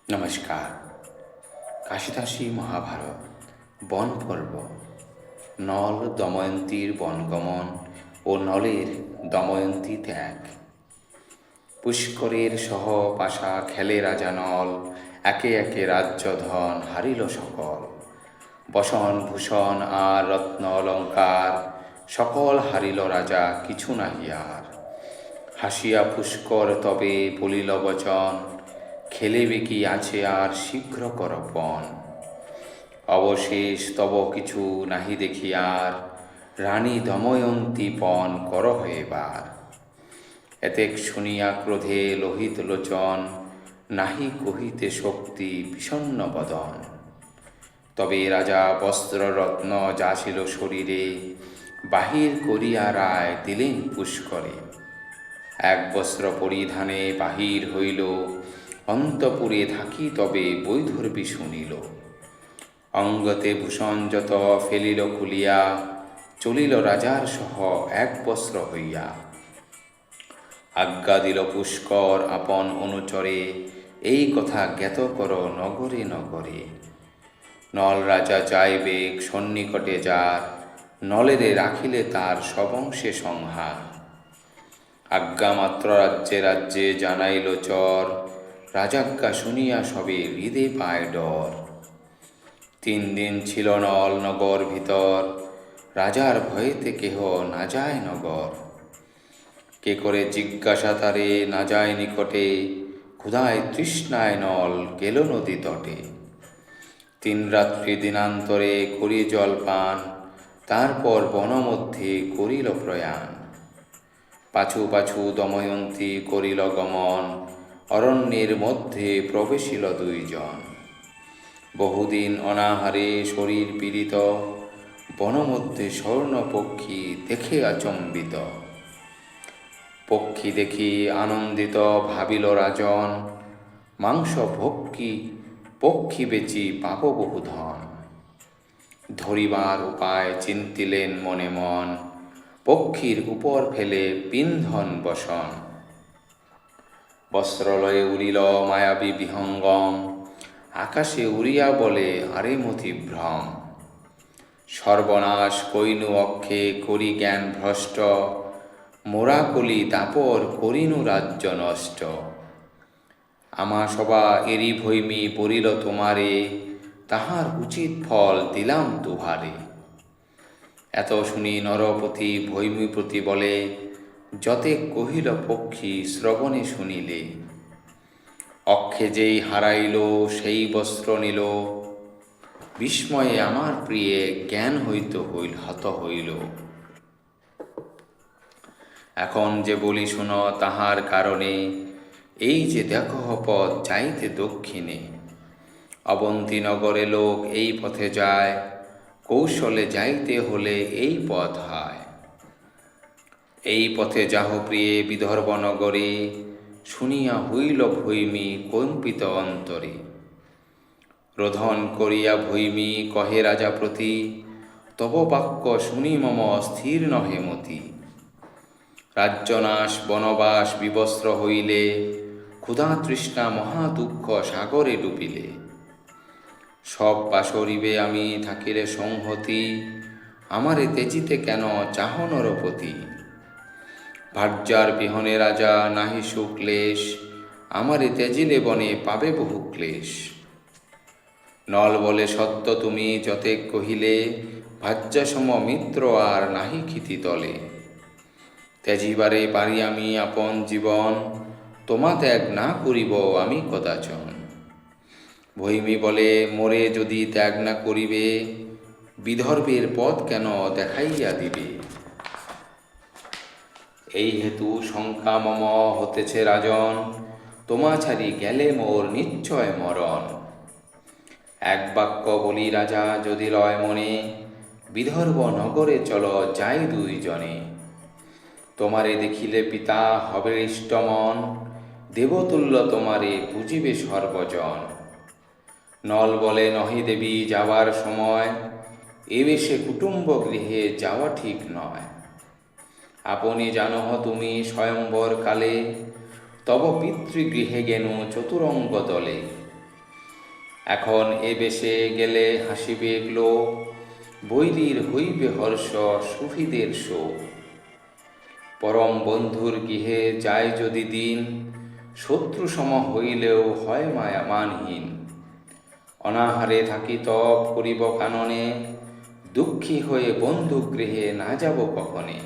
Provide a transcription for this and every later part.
নমস্কার। কাশিদাসী মহাভারত বন পর্ব, নল দময়ন্তীর বনগমন ও নলের দময়ন্তী ত্যাগ। পুষ্করের সহ পাশা খেলে রাজা নল, একে একে রাজ্য ধন হারিল সকল। বসন ভূষণ আর রত্ন অলঙ্কার, সকল হারিল রাজা কিছু নাহি আর। হাসিয়া পুষ্কর তবে বলিল বচন, খেলিবে কি আছে আর শীঘ্র কর পণ। অবশেষ তব কিছু নাহি দেখি আর, রানী দময়ন্তী পণ কর এবার। এতেক শুনিয়া ক্রোধে লোহিত লোচন, নাহি কহিতে শক্তি বিষণ্ণ বদন। তবে রাজা বস্ত্র রত্ন যা ছিল শরীরে, বাহির করিয়া রায় দিলেন পুষ্করে। এক বস্ত্র পরিধানে বাহির হইল, অন্তপুরে থাকি তবে বৈধর্বী শুনিল। অঙ্গতে ভূষণ যত ফেলিল খুলিয়া, চলিল রাজার সহ এক বস্ত্র হইয়া। আজ্ঞা দিল পুষ্কর আপন অনুচরে, এই কথা জ্ঞাত কর নগরে নগরে। নল রাজা যাইবে সন্নিকটে যার, নলেরে রাখিলে তার সবংশে সংহার। আজ্ঞামাত্র রাজ্যে রাজ্যে জানাইল চর, রাজাজ্ঞা শুনিয়া সবে হৃদে পায় ডর। 3 দিন ছিল নল নগর ভিতর, রাজার ভয়েতে কেহ না যায় নগর। কে করে জিজ্ঞাসা তারে না যায় নিকটে, ক্ষুধায় তৃষ্ণায় নল গেল নদী তটে। 3 রাত্রি দিনান্তরে করি জল পান, তারপর বনমধ্যে করিল প্রয়াণ। পাছু পাছু দময়ন্তী করিল গমন, অরণ্যের মধ্যে প্রবেশিল 2 জন। বহুদিন অনাহারে শরীর পীড়িত, বনমধ্যে স্বর্ণ পক্ষী দেখে আচম্বিত। পক্ষী দেখি আনন্দিত ভাবিল রাজন, মাংস ভক্ষী পক্ষী বেচি পাব বহু ধন। ধরিবার উপায় চিন্তিলেন মনে মন, পক্ষীর উপর ফেলে পিন্ধন বসন। বস্ত্রলয়ে উড়িল মায়াবী বিহঙ্গম, আকাশে উড়িয়া বলে আরে মতি ভ্রম। সর্বনাশ কইনু অক্ষে করি জ্ঞান ভ্রষ্ট, মোরা কলি দাপর করিনু রাজ্য নষ্ট। আমা সবা এরি ভৈমী পড়িল তোমারে, তাহার উচিত ফল দিলাম তুহারে। এত শুনি নরপতি ভৈমীপতি বলে, যতে কহিল পক্ষী শ্রবণে শুনিলে। অক্ষে যেই হারাইল সেই বস্ত্র নিল, বিস্ময়ে আমার প্রিয়ে জ্ঞান হত হইল। এখন যে বলি শুন তাহার কারণে, এই যে দেখো পথ যাইতে দক্ষিণে। অবন্তী নগরে লোক এই পথে যায়, কৌশলে যাইতে হলে এই পথ হয়। এই পথে যাহ প্রিয়ে বিদর্ভ নগরে, শুনিয়া হইল ভৈমী কম্পিত অন্তরে। রোধন করিয়া ভৈমী কহে রাজা প্রতি, তব বাক্য শুনি মম স্থির নহে মতি। রাজ্যনাশ বনবাস বিবস্ত্র হইলে, ক্ষুধা তৃষ্ণা মহা দুঃখ সাগরে ডুবিলে। সব পাশরিবে আমি থাকিলে সংহতি, আমারে তেজিতে কেন চাহ নরপতি। ভার্যার বিহনে রাজা নাহি সুক্লেশ, আমারে তেজিলে বনে পাবে বহু ক্লেশ। নল বলে সত্য তুমি যতেক কহিলে, ভার্যা সম মিত্র আর নাহি ক্ষিতি তলে। ত্যাজিবারে পারি আমি আপন জীবন, তোমা ত্যাগ না করিব আমি কদাচন। ভৈমী বলে মোরে যদি ত্যাগ না করিবে, বিদর্ভের পথ কেন দেখাইয়া দিবে। এই হেতু শঙ্কা মম হতেছে রাজন, তোমা ছাড়ি গেলে মোর নিশ্চয় মরণ। এক বাক্য বলি রাজা যদি লয় মনে, বিদর্ভ নগরে চল যাই 2 জনে। তোমারে দেখিলে পিতা হবে হৃষ্টমন, দেবতুল্য তোমারে পূজিবে সর্বজন। নল বলে নহি দেবী যাবার সময়, এ বেশে কুটুম্ব গৃহে যাওয়া ঠিক নয়। আপনি জানহ তুমি স্বয়ম্বর কালে, তব পিতৃগৃহে গেনু চতুরঙ্গ দলে। এখন এ বেশে গেলে হাসিবে লোক, বৈরীর হইবে হর্ষ, সুহৃদের শোক। পরম বন্ধুর গৃহে যায় যদি দিন, শত্রু সম হইলেও হয় মায়া মানহীন। অনাহারে থাকি তপ করিব কাননে, দুঃখী হয়ে বন্ধু গৃহে না যাব কখনে।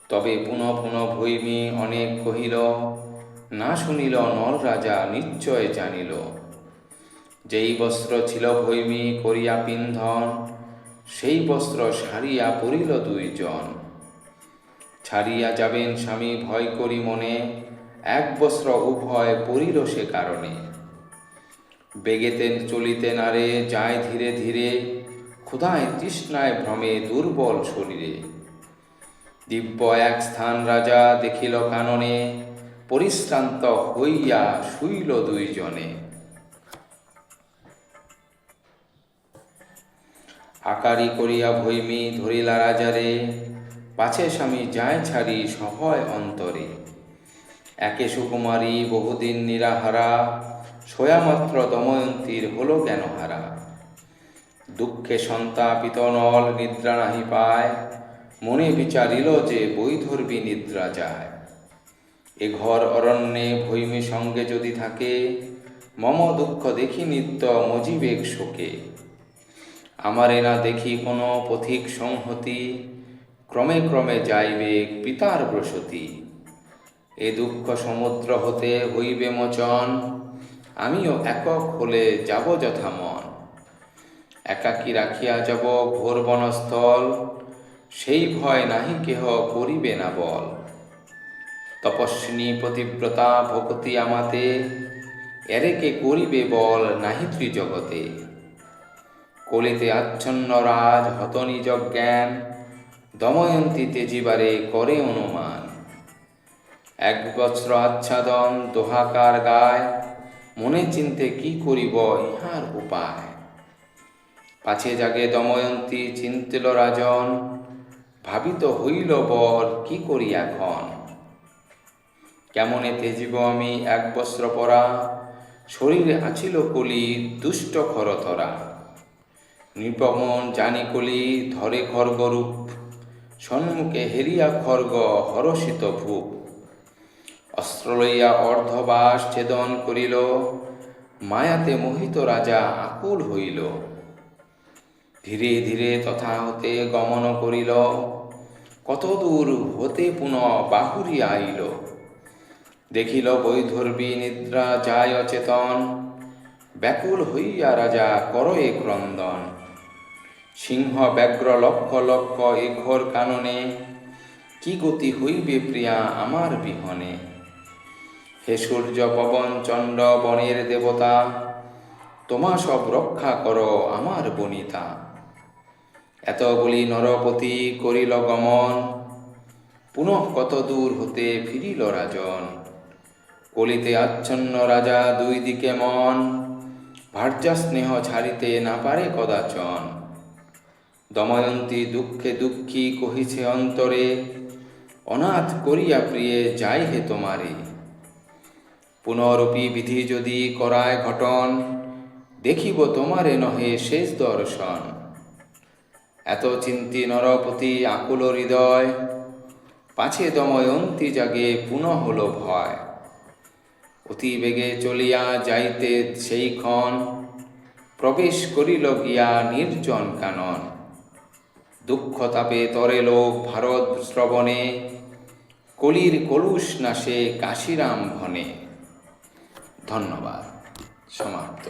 তবে পুনঃ পুনঃ ভৈমী অনেক কহিল, না শুনিল নর রাজা নিশ্চয় জানিল। যেই বস্ত্র ছিল ভৈমী করিয়া পিন্ধন, সেই বস্ত্র সারিয়া পরিল দুইজন। ছাড়িয়া যাবেন স্বামী ভয় করি মনে, এক বস্ত্র উভয় পরিল সে কারণে। বেগেতে চলিতে নারে যায় ধীরে ধীরে, ক্ষুধায় তৃষ্ণায় ভ্রমে দুর্বল শরীরে। দিব্য এক স্থান রাজা দেখিল কাননে, পরিশ্রান্ত হইয়া শুইল দুইজনে। আকারি করিয়া ভৈমী ধরিলা রাজারে, পাছে স্বামী যায় ছাড়ি সভয় অন্তরে। একে সুকুমারী বহুদিন নিরাহারা, সোয়ামাত্র দময়ন্তীর হল জ্ঞানহারা। দুঃখে সন্তাপিত নল নিদ্রা নাহি পায়, মনে বিচারিল যে বৈধর্বী নিদ্রা যায়। এ ঘর অরণ্যে ভৈমী সঙ্গে যদি থাকে, মম দুঃখ দেখি নিত্য মজিবেগ শোকে। আমারে না দেখি কোনো পথিক সংহতি, ক্রমে ক্রমে যাইবে পিতার বসতি। এ দুঃখ সমুদ্র হতে হইবে মোচন, আমিও একক হলে যাব যথা মন। একাকী রাখিয়া যাব ঘোর বনস্থল, সেই ভয় নাহি কেহ করিবে না বল। তপস্বিনী পতিব্রতা ভকতি আমাতে, এরেকে করিবে বল নাহি ত্রিজগতে। কলিতে আচ্ছন্ন রাজ হত নিজ জ্ঞান, দময়ন্তী তেজিবারে করে অনুমান। এক বস্ত্র আচ্ছাদন দোহাকার গায়, মনে চিন্তে কি করিব ইহার উপায়। পাছে জাগে দময়ন্তী চিন্তিল রাজন, ভাবিত হইল বর কি করি এখন। কেমনে তেজিব আমি এক বস্ত্র পরা, শরীরে আছিল কলি দুষ্ট খরতরা। নিপমন জানি কলি ধরে খর্গরূপ, সন্মুখে হেরিয়া খর্গ হরষিত ভূপ। অস্ত্র লইয়া অর্ধবাস ছেদন করিল, মায়াতে মোহিত রাজা আকুল হইল। ধীরে ধীরে তথা হতে গমন করিল, কত দূর হতে পুনঃ বাহুরিয়া আইল। দেখিল বৈধর্বী নিদ্রা যায় অচেতন, ব্যাকুল হইয়া রাজা করয়ে ক্রন্দন। সিংহ ব্যাঘ্র লক্ষ লক্ষ এ ঘোর কাননে, কি গতি হইবে প্রিয়া আমার বিহনে। হে সূর্য পবন চণ্ড বনের দেবতা, তোমা সব রক্ষা করো আমার বনিতা। এত বলি নরপতি করিল গমন, পুনঃ কত দূর হতে ফিরিল রাজন। কলিতে আচ্ছন্ন রাজা দুই দিকে মন, ভার্যা স্নেহ ছাড়িতে না পারে কদাচন। দময়ন্তী দুঃখে দুঃখী কহিছে অন্তরে, অনাথ করিয়া প্রিয়ে যাই হে তোমারে। পুনরূপী বিধি যদি করায় ঘটন, দেখিব তোমারে নহে শেষ দর্শন। এত চিন্তি নরপতি আকুল হৃদয়, পাছে দময়ন্তী জাগে পুনঃ হল ভয়। অতি বেগে চলিয়া যাইতে সেই ক্ষণ, প্রবেশ করিল গিয়া নির্জন কানন। দুঃখ তাপে তরে লোক ভারত শ্রবণে, কলির কলুষ নাশে কাশিরাম ভনে। ধন্যবাদ। সমাপ্ত।